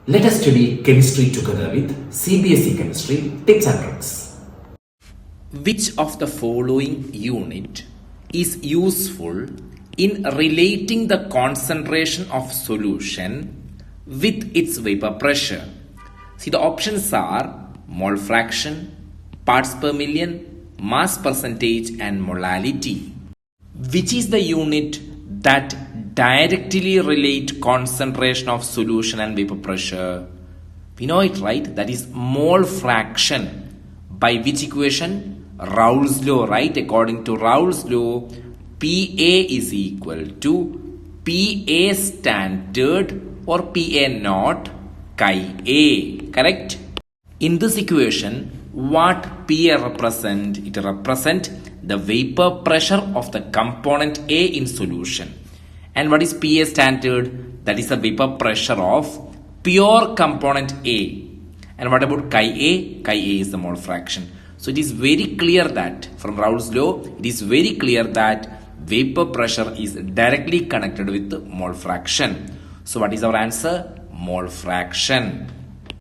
Let us study chemistry together with CBSE Chemistry tips and tricks. Which of the following unit is useful in relating the concentration of solution with its vapor pressure? See, the options are mole fraction, parts per million, mass percentage and molality. Which is the unit that directly relate concentration of solution and vapor pressure? We know it, right? That is mole fraction. By which equation? Raoult's law, right? According to Raoult's law, PA is equal to PA standard or PA naught chi A, correct? In this equation, what PA represent? It represent the vapor pressure of the component A in solution. And what is PA standard? That is the vapor pressure of pure component A. And what about chi A? Chi A is the mole fraction. So it is very clear that from Raoult's law, it is very clear that vapor pressure is directly connected with mole fraction. So what is our answer? Mole fraction.